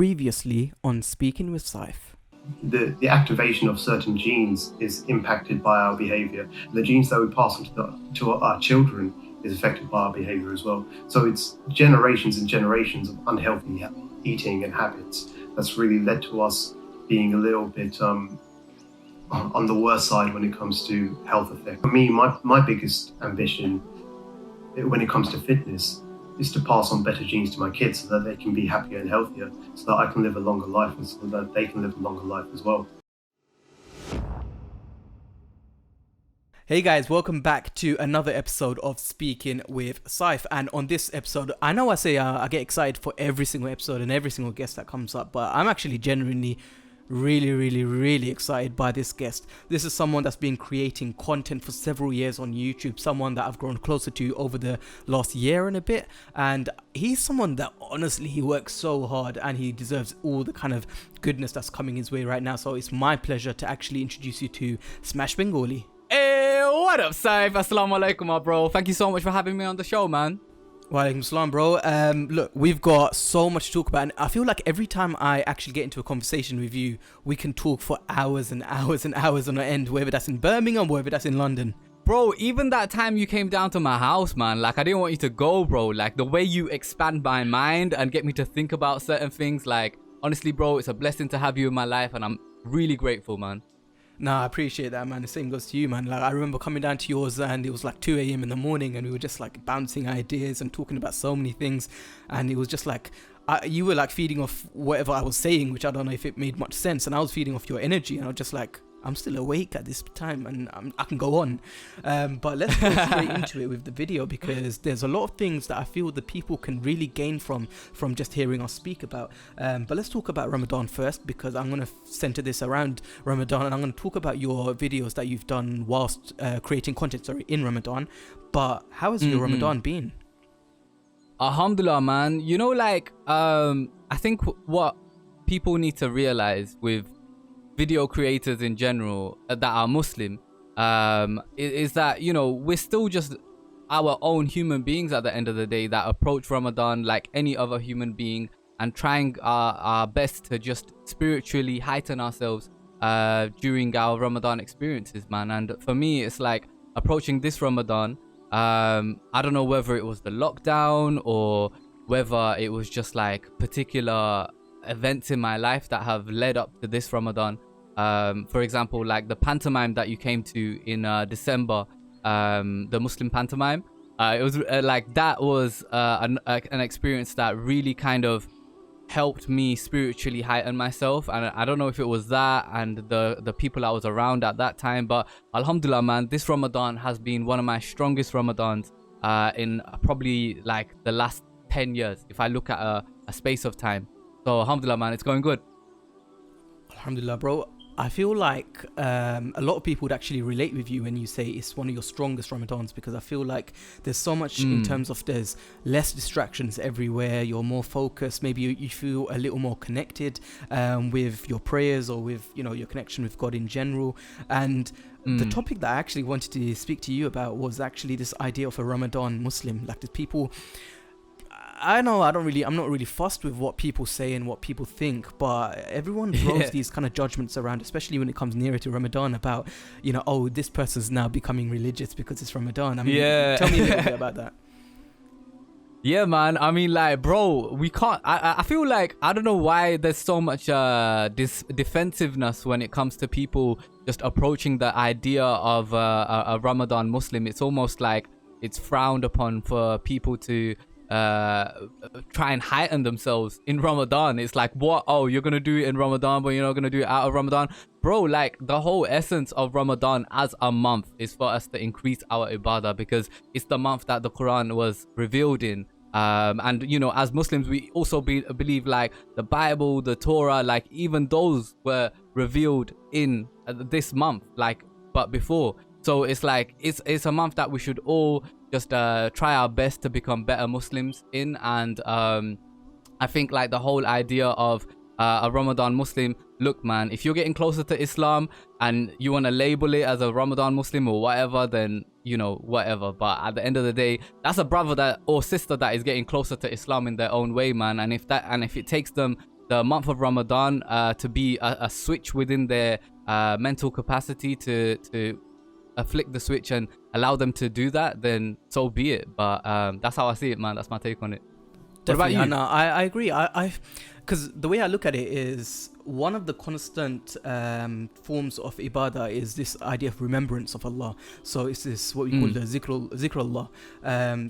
Previously on Speaking with Saif. The activation of certain genes is impacted by our behavior. The genes that we pass on to our children is affected by our behavior as well. So it's generations and generations of unhealthy eating and habits that's really led to us being a little bit on the worst side when it comes to health effects. For me, my biggest ambition when it comes to fitness is to pass on better genes to my kids so that they can be happier and healthier, so that I can live a longer life and so that they can live a longer life as well. Hey guys, welcome back to another episode of Speaking with Saif. And on this episode, I know I say I get excited for every single episode and every single guest that comes up, but I'm actually genuinely really excited by this guest. This is someone that's been creating content for several years on YouTube, someone that I've grown closer to over the last year and a bit, and he's someone that honestly, he works so hard and he deserves all the kind of goodness that's coming his way right now. So it's my pleasure to actually introduce you to SmashBengali. Hey, what up, Saif? Assalamu alaikum, my bro. Thank you so much for having me on the show, man. Walaikum salam, bro. Look, we've got so much to talk about, and I feel like every time I actually get into a conversation with you, we can talk for hours and hours and hours on end, whether that's in Birmingham, whether that's in London. Bro, even that time you came down to my house, man, like, I didn't want you to go, bro. Like, the way you expand my mind and get me to think about certain things, like, honestly, bro, it's a blessing to have you in my life, and I'm really grateful, man. Nah, I appreciate that, man. The same goes to you, man. Like, I remember coming down to yours and it was like 2 a.m. in the morning and we were just like bouncing ideas and talking about so many things. And it was just like, you were like feeding off whatever I was saying, which I don't know if it made much sense. And I was feeding off your energy and I was just like, I'm still awake at this time and I can go on. But let's go straight into it with the video, because there's a lot of things that I feel the people can really gain from just hearing us speak about. But let's talk about Ramadan first, because I'm going to center this around Ramadan and I'm going to talk about your videos that you've done whilst creating content, in Ramadan. But how has your Ramadan been? Alhamdulillah, man. You know, like, I think what people need to realize with video creators in general that are Muslim is that, you know, we're still just our own human beings at the end of the day that approach Ramadan like any other human being and trying our best to just spiritually heighten ourselves during our Ramadan experiences, man. And for me, it's like approaching this Ramadan, I don't know whether it was the lockdown or whether it was just like particular events in my life that have led up to this Ramadan. For example, like the pantomime that you came to in December, the Muslim pantomime, it was like that was an experience that really kind of helped me spiritually heighten myself. And I don't know if it was that and the people I was around at that time, but alhamdulillah, man, this Ramadan has been one of my strongest Ramadans in probably like the last 10 years, if I look at a space of time. So alhamdulillah, man, it's going good. Alhamdulillah, bro. I feel like a lot of people would actually relate with you when you say it's one of your strongest Ramadans, because I feel like there's so much in terms of there's less distractions everywhere. You're more focused. Maybe you feel a little more connected with your prayers or with, you know, your connection with God in general. And the topic that I actually wanted to speak to you about was actually this idea of a Ramadan Muslim. Like, there's people, I know I'm not really fussed with what people say and what people think, but everyone throws these kind of judgments around, especially when it comes nearer to Ramadan, about, you know, oh, this person's now becoming religious because it's Ramadan. I mean, tell me a little bit about that. Yeah, man. I mean, like, bro, we can't. I feel like, I don't know why there's so much this defensiveness when it comes to people just approaching the idea of a Ramadan Muslim. It's almost like it's frowned upon for people to try and heighten themselves in Ramadan. It's like, what? Oh, you're gonna do it in Ramadan, but you're not gonna do it out of Ramadan, bro. Like, the whole essence of Ramadan as a month is for us to increase our ibadah, because it's the month that the Quran was revealed in. And, you know, as Muslims, we also believe like the Bible, the Torah, like even those were revealed in this month, like, but before. So it's like, it's a month that we should all just try our best to become better Muslims in. And I think like the whole idea of a Ramadan Muslim, look, man, if you're getting closer to Islam and you want to label it as a Ramadan Muslim or whatever, then, you know, whatever. But at the end of the day, that's a brother that or sister that is getting closer to Islam in their own way, man. And if it takes them the month of Ramadan to be a switch within their mental capacity to flick the switch and allow them to do that, then so be it. But that's how I see it, man. That's my take on it. Definitely. What about you? I agree. Because the way I look at it is one of the constant forms of ibadah is this idea of remembrance of Allah. So it's this what we call the zikr Allah.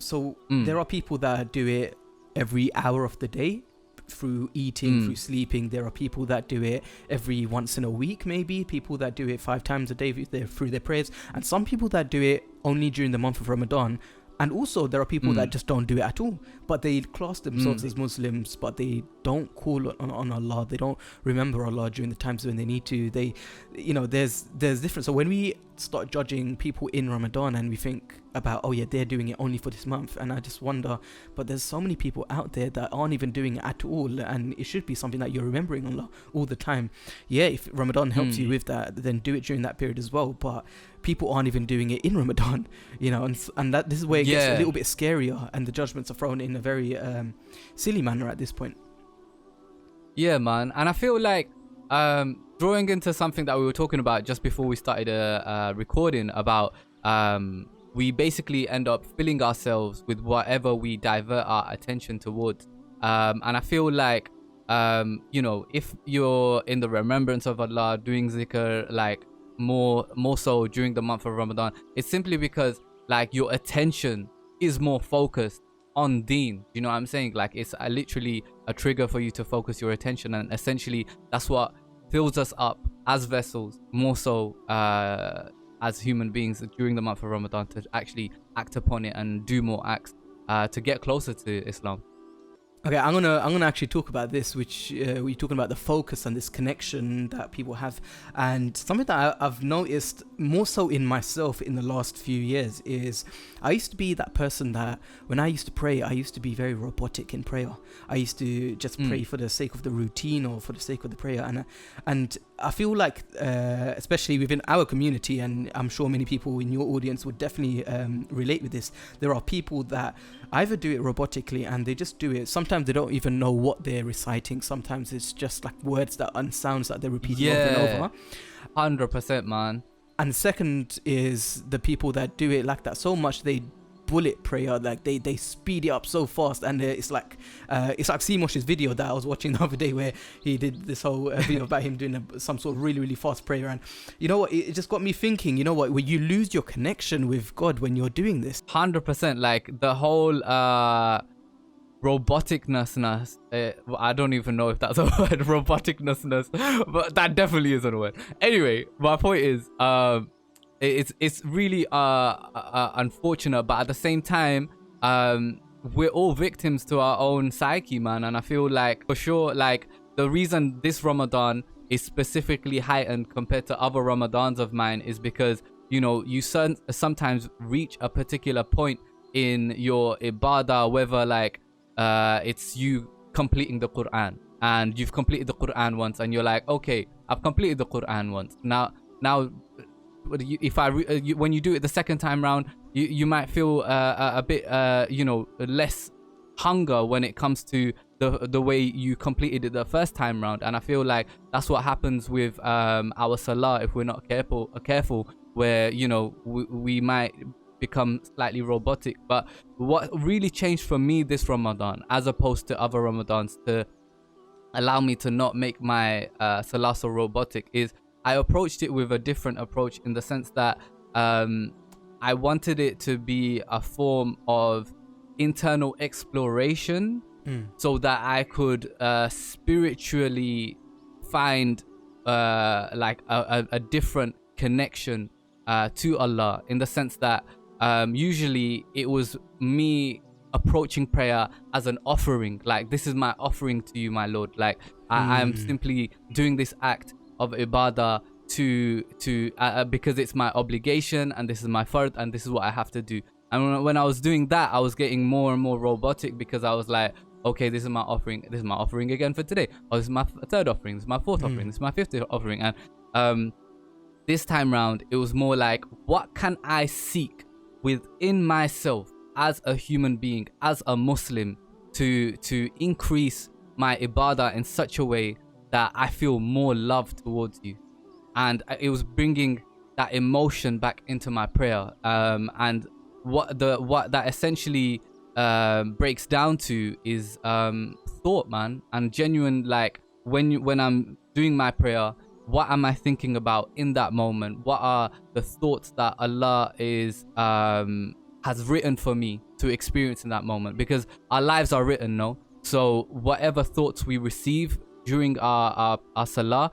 So there are people that do it every hour of the day through eating, through sleeping. There are people that do it every once in a week, maybe people that do it 5 times a day through their prayers, and some people that do it only during the month of Ramadan. And also there are people that just don't do it at all, but they class themselves as Muslims, but they don't call on Allah. They don't remember Allah during the times when they need to. They, there's difference. So when we start judging people in Ramadan and we think about, oh yeah, they're doing it only for this month, and I just wonder, but there's so many people out there that aren't even doing it at all, and it should be something that you're remembering Allah all the time. Yeah, if Ramadan helps you with that, then do it during that period as well. But people aren't even doing it in Ramadan, and that this is where it gets a little bit scarier, and the judgments are thrown in a very silly manner at this point. Yeah, man. And I feel like drawing into something that we were talking about just before we started recording about we basically end up filling ourselves with whatever we divert our attention towards. And I feel like, if you're in the remembrance of Allah, doing zikr, like more so during the month of Ramadan, it's simply because like your attention is more focused on deen. You know what I'm saying? Like it's literally a trigger for you to focus your attention, and essentially that's what fills us up as vessels, more so as human beings during the month of Ramadan, to actually act upon it and do more acts to get closer to Islam. Okay, I'm gonna actually talk about this, which we're talking about the focus and this connection that people have, and something that I've noticed more so in myself in the last few years is I used to be that person that when I used to pray, I used to be very robotic in prayer. I used to just pray for the sake of the routine or for the sake of the prayer, and I feel like especially within our community, and I'm sure many people in your audience would definitely relate with this, there are people that either do it robotically and they just do it. Sometimes they don't even know what they're reciting. Sometimes it's just like words and sounds that they're repeating over and over. 100%, man. And second is the people that do it like that so much they bullet prayer, like they speed it up so fast, and it's like Simosh's video that I was watching the other day, where he did this whole video about him doing some sort of really, really fast prayer. And you know what, it just got me thinking, you know what, where you lose your connection with God when you're doing this. 100%, like the whole roboticness, I don't even know if that's a word, roboticness, but that definitely isn't a word. Anyway, my point is it's really unfortunate, but at the same time we're all victims to our own psyche, man. And I feel like for sure, like the reason this Ramadan is specifically heightened compared to other Ramadans of mine is because you sometimes reach a particular point in your ibadah, whether like it's you completing the Quran, and you've completed the Quran once and you're like, okay, I've completed the Quran once, now if when you do it the second time round, you might feel a bit less hunger when it comes to the way you completed it the first time round. And I feel like that's what happens with our salah if we're not careful, where we might become slightly robotic. But what really changed for me this Ramadan, as opposed to other Ramadans, to allow me to not make my salah so robotic, is I approached it with a different approach, in the sense that I wanted it to be a form of internal exploration, so that I could spiritually find like a different connection to Allah, in the sense that usually it was me approaching prayer as an offering, like this is my offering to you, my Lord, like I am simply doing this act of ibadah to because it's my obligation, and this is my fard, and this is what I have to do. And when I was doing that, I was getting more and more robotic, because I was like, okay, this is my offering again for today, oh, this is my third offering, this is my fourth offering, this is my fifth offering. And this time round it was more like, what can I seek within myself as a human being, as a Muslim, to increase my ibadah in such a way that I feel more love towards you. And it was bringing that emotion back into my prayer. And what that essentially breaks down to is thought, man, and genuine, like when I'm doing my prayer, what am I thinking about in that moment? What are the thoughts that Allah is has written for me to experience in that moment? Because our lives are written, no? So whatever thoughts we receive during our salah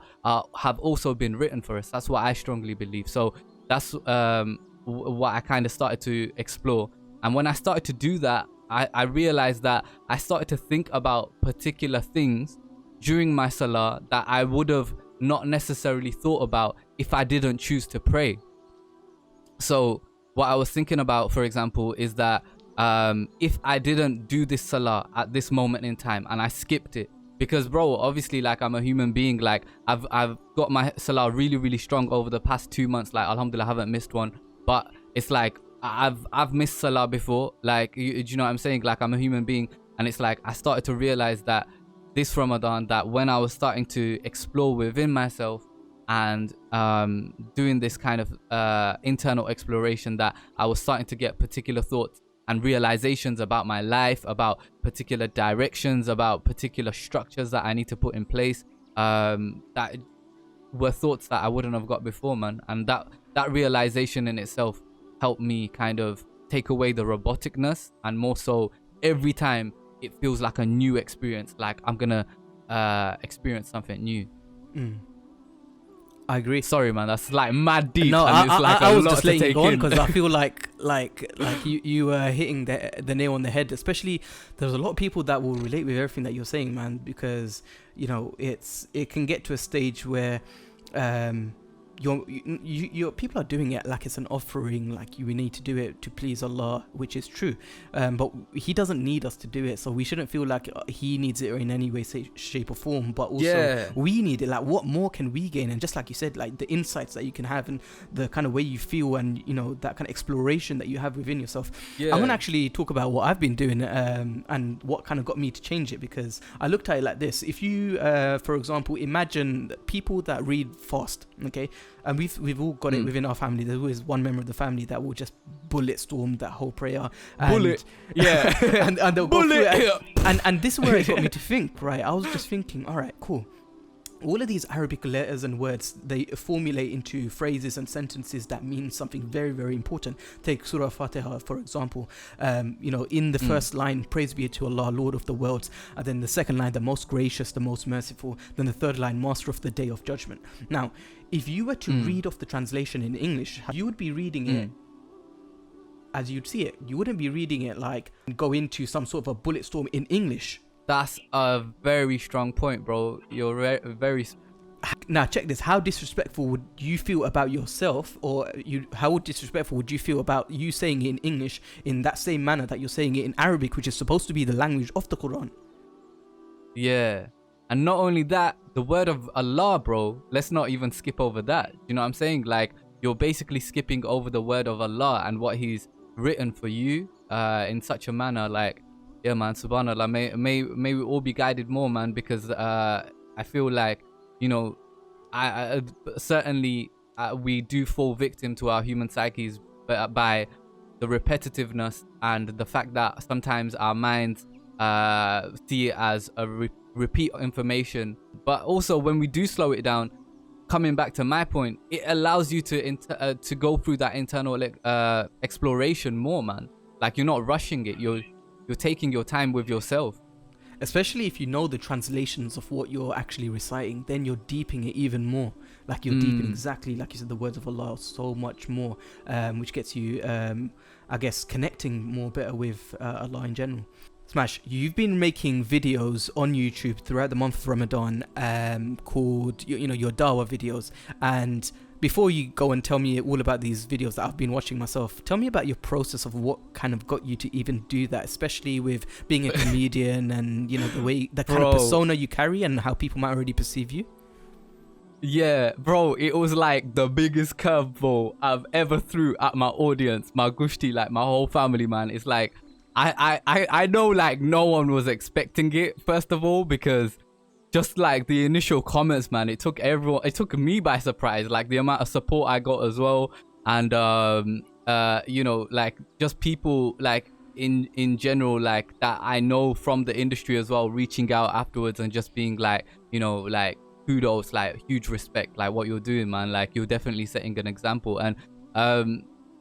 have also been written for us. That's what I strongly believe. So that's what I kind of started to explore. And when I started to do that, I realized that I started to think about particular things during my salah that I would have not necessarily thought about if I didn't choose to pray. So what I was thinking about, for example, is that if I didn't do this salah at this moment in time and I skipped it, because bro, obviously, like, I'm a human being, like I've got my salah really, really strong over the past 2 months, like alhamdulillah, I haven't missed one. But it's like I've missed salah before, like do you know what I'm saying? Like, I'm a human being, and it's like I started to realize that this Ramadan, that when I was starting to explore within myself and doing this kind of internal exploration, that I was starting to get particular thoughts and realizations about my life, about particular directions, about particular structures that I need to put in place, that were thoughts that I wouldn't have got before, man. And that realization in itself helped me kind of take away the roboticness, and more so every time it feels like a new experience, like I'm gonna experience something new. I agree. Sorry, man, that's like mad deep. No, and it's like I a was lot just to letting you take go on in. because I feel like you were hitting the nail on the head. Especially, there's a lot of people that will relate with everything that you're saying, man. Because you know, it can get to a stage where your people are doing it like it's an offering, like you need to do it to please Allah, which is true, but He doesn't need us to do it, so we shouldn't feel like He needs it in any way, shape or form. But also we need it. Like, what more can we gain? And just like you said, like the insights that you can have and the kind of way you feel, and you know, that kind of exploration that you have within yourself. I'm gonna actually talk about what I've been doing and what kind of got me to change it, because I looked at it like this. If you for example, imagine people that read fast, okay, and we've all got it within our family. There's always one member of the family that will just bullet storm that whole prayer. And, and they'll go through it. And this is where it got me to think, right? I was just thinking, all right, cool. All of these Arabic letters and words, they formulate into phrases and sentences that mean something very, very important. Take Surah Fatiha, for example. You know, in the first line, praise be to Allah, Lord of the worlds. And then the second line, the most gracious, the most merciful. Then the third line, master of the day of judgment. Now, if you were to read off the translation in English, you would be reading it as you'd see it. You wouldn't be reading it like go into some sort of a bullet storm in English. That's a very strong point, bro. You're very... Now, check this. How disrespectful would you feel about yourself, or how disrespectful would you feel about you saying it in English in that same manner that you're saying it in Arabic, which is supposed to be the language of the Quran? Yeah. And not only that, the word of Allah, bro, let's not even skip over that. You know what I'm saying? Like, you're basically skipping over the word of Allah and what He's written for you in such a manner. Like, yeah, man, subhanallah, may we all be guided more, man, because I feel like, you know, I certainly we do fall victim to our human psyches by the repetitiveness and the fact that sometimes our minds see it as a repeat information. But also, when we do slow it down, coming back to my point, it allows you to go through that internal exploration more, man. Like, you're not rushing it. You're taking your time with yourself. Especially if you know the translations of what you're actually reciting, then you're deepening it even more. Like, you're deepening exactly, like you said, the words of Allah so much more, which gets you, I guess, connecting more better with Allah in general. Smash, you've been making videos on YouTube throughout the month of Ramadan called, you know, your Dawah videos. And before you go and tell me all about these videos that I've been watching myself, tell me about your process of what kind of got you to even do that, especially with being a comedian and, you know, the kind of persona you carry and how people might already perceive you. Yeah, bro, it was like the biggest curveball I've ever threw at my audience, my gushti, like my whole family, man. It's like, I know like no one was expecting it, first of all, because just like the initial comments, man, it took me by surprise, like the amount of support I got as well. And you know, like just people like in general, like that I know from the industry as well, reaching out afterwards and just being like, you know, like kudos, like huge respect, like what you're doing, man, like you're definitely setting an example. And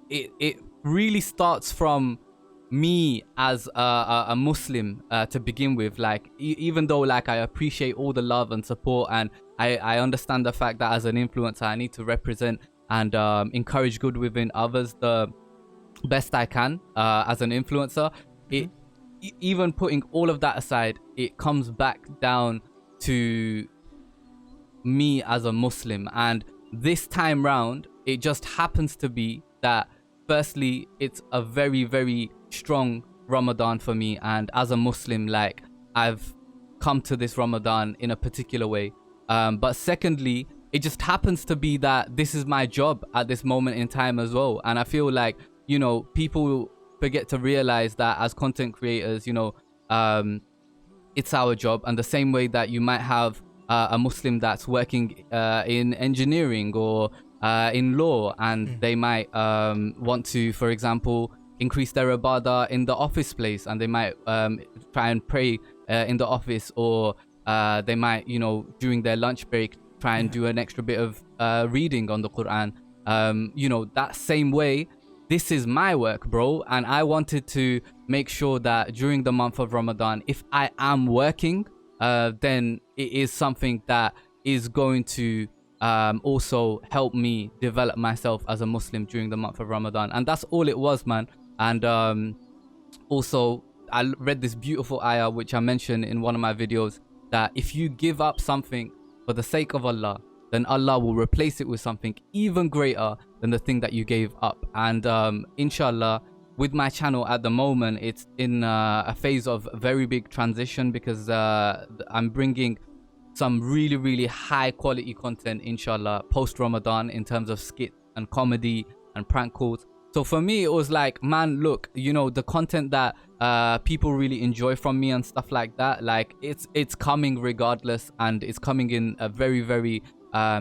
it really starts from me as a Muslim to begin with. Like even though like I appreciate all the love and support, and I understand the fact that as an influencer I need to represent and encourage good within others the best I can as an influencer. It even putting all of that aside, it comes back down to me as a Muslim. And this time round, it just happens to be that firstly, it's a very, very strong Ramadan for me, and as a Muslim, like I've come to this Ramadan in a particular way. But secondly, it just happens to be that this is my job at this moment in time as well. And I feel like, you know, people forget to realize that as content creators, you know, it's our job. And the same way that you might have a Muslim that's working in engineering or in law, and they might want to, for example, increase their ibadah in the office place, and they might try and pray in the office, or they might, you know, during their lunch break try and do an extra bit of reading on the Quran. You know, that same way, this is my work, bro, and I wanted to make sure that during the month of Ramadan, if I am working, then it is something that is going to also help me develop myself as a Muslim during the month of Ramadan. And that's all it was, man. And also I read this beautiful ayah which I mentioned in one of my videos, that if you give up something for the sake of Allah, then Allah will replace it with something even greater than the thing that you gave up. And inshallah, with my channel at the moment, it's in a phase of very big transition, because I'm bringing some really, really high quality content, inshallah, post Ramadan, in terms of skits and comedy and prank calls. So for me, it was like, man, look, you know, the content that people really enjoy from me and stuff like that, like it's coming regardless, and it's coming in a very, very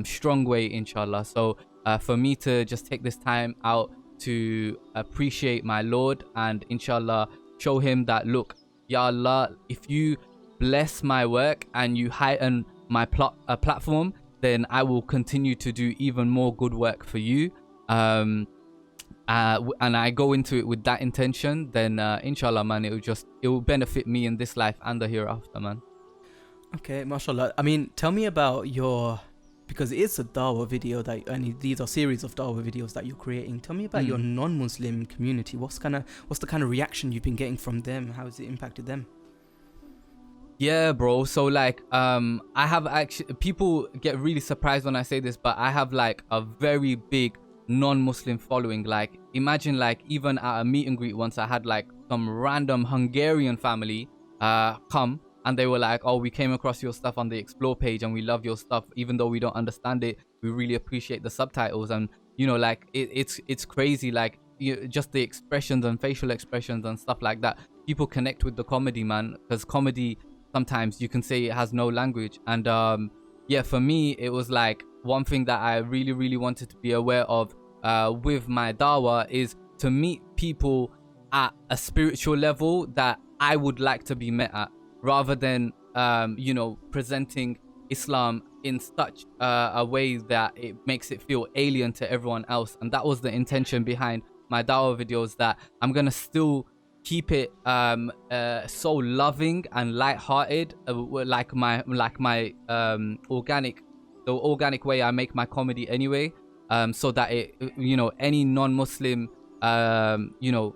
strong way, inshallah. So for me to just take this time out to appreciate my Lord and inshallah show him that, look, Ya Allah, if you bless my work and you heighten my platform, then I will continue to do even more good work for you. And I go into it with that intention, then inshallah, man, it will benefit me in this life and the hereafter, man. Okay, mashallah. I mean, tell me about your, because it is a dawah video that, and these are series of dawah videos that you're creating. Tell me about your non-Muslim community. What's the kind of reaction you've been getting from them? How has it impacted them? Yeah, bro. So like, I have actually, people get really surprised when I say this, but I have like a very big non-Muslim following. Like, imagine like even at a meet and greet once, I had like some random Hungarian family come, and they were like, oh, we came across your stuff on the explore page and we love your stuff, even though we don't understand it, we really appreciate the subtitles. And you know, like it's crazy, like just the expressions and facial expressions and stuff like that. People connect with the comedy, man, because comedy, sometimes you can say it has no language. And yeah, for me, it was like one thing that I really, really wanted to be aware of with my dawah is to meet people at a spiritual level that I would like to be met at, rather than you know, presenting Islam in such a way that it makes it feel alien to everyone else. And that was the intention behind my dawah videos, that I'm gonna still keep it so loving and light-hearted, like my organic way I make my comedy anyway, so that it, you know, any non-Muslim you know,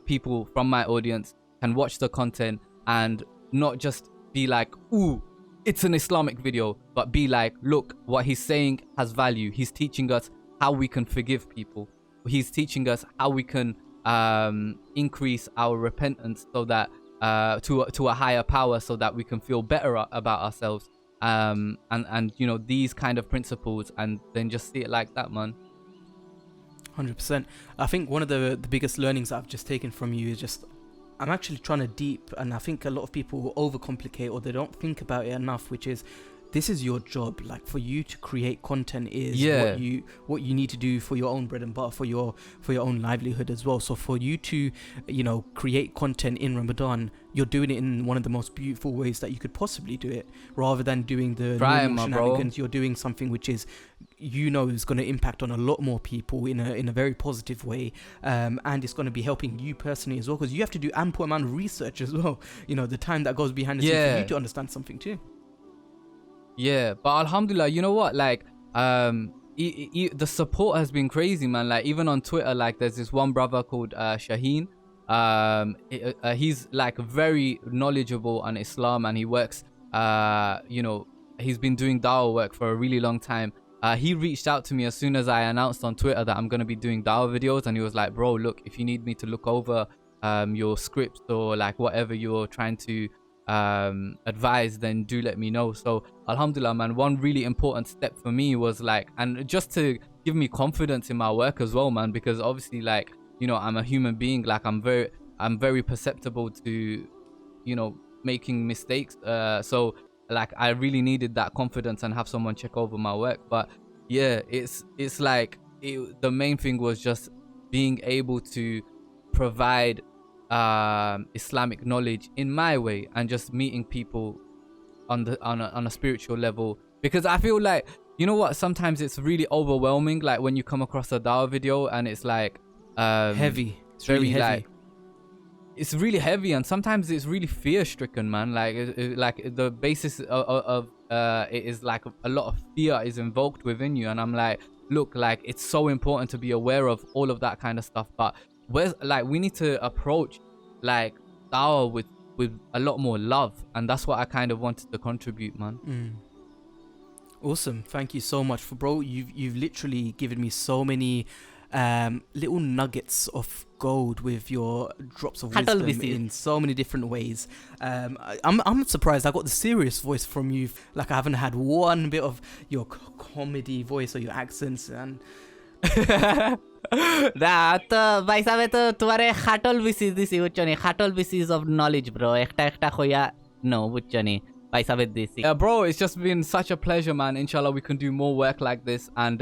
people from my audience can watch the content and not just be like, ooh, it's an Islamic video, but be like, look, what he's saying has value. He's teaching us how we can forgive people. He's teaching us how we can increase our repentance, so that to a higher power, so that we can feel better about ourselves, and you know, these kind of principles, and then just see it like that, man. 100%. I think one of the biggest learnings I've just taken from you is just I'm actually trying to deep, and I think a lot of people overcomplicate or they don't think about it enough, which is, this is your job. Like, for you to create content is what you need to do for your own bread and butter, for your own livelihood as well. So for you to, you know, create content in Ramadan, you're doing it in one of the most beautiful ways that you could possibly do it, rather than doing the normal shenanigans. You're doing something which is, you know, is going to impact on a lot more people in a very positive way, and it's going to be helping you personally as well, because you have to do ample amount of research as well. You know, the time that goes behind the scenes for you to understand something too. Yeah, but alhamdulillah, you know what, like the support has been crazy, man. Like, even on Twitter, like, there's this one brother called Shaheen. He's like very knowledgeable on Islam, and he works, you know, he's been doing dawah work for a really long time. He reached out to me as soon as I announced on Twitter that I'm going to be doing dawah videos, and he was like, bro, look, if you need me to look over your scripts or like whatever you're trying to advise, then do let me know. So alhamdulillah, man, one really important step for me was like, and just to give me confidence in my work as well, man, because obviously, like, you know, I'm a human being. Like, I'm very perceptible to, you know, making mistakes. So like, I really needed that confidence and have someone check over my work. But yeah, it's like the main thing was just being able to provide Islamic knowledge in my way, and just meeting people on a spiritual level. Because I feel like, you know what, sometimes it's really overwhelming, like when you come across a dawah video and it's like heavy. It's very really heavy. like, it's really heavy, and sometimes it's really fear stricken, man. Like like the basis of it is like a lot of fear is invoked within you, and I'm like, look, like, it's so important to be aware of all of that kind of stuff, but we need to approach like dawah with a lot more love, and that's what I kind of wanted to contribute, man. Awesome, thank you so much, bro. You've literally given me so many little nuggets of gold with your drops of wisdom in so many different ways. I'm surprised I got the serious voice from you. Like, I haven't had one bit of your comedy voice or your accents, and ভাই সাহেব তো তোমারে খাটল BC দিছি বুঝছনি খাটল BCS of knowledge bro একটা খয়া no বুঝছনি ভাই সাহেব দিছি bro, it's just been such a pleasure, man. Inshallah, we can do more work like this, and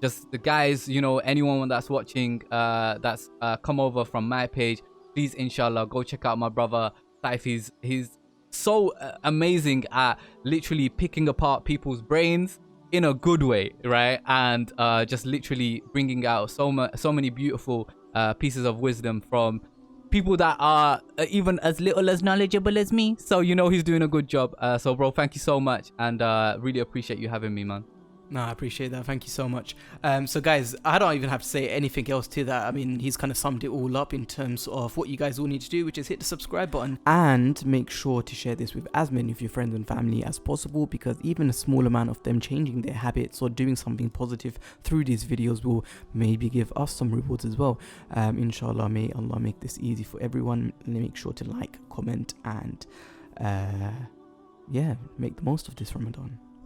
just the guys, you know, anyone that's watching that's come over from my page, please, inshallah, go check out my brother Saif. He's so amazing at literally picking apart people's brains in a good way, right? And just literally bringing out so many beautiful pieces of wisdom from people that are even as little as knowledgeable as me. So, you know, he's doing a good job. So bro, thank you so much, and really appreciate you having me, man. No, I appreciate that. Thank you so much. So guys, I don't even have to say anything else to that. I mean, he's kind of summed it all up in terms of what you guys all need to do, which is hit the subscribe button and make sure to share this with as many of your friends and family as possible, because even a small amount of them changing their habits or doing something positive through these videos will maybe give us some rewards as well. Inshallah, may Allah make this easy for everyone. Make sure to like, comment, and yeah, make the most of this Ramadan.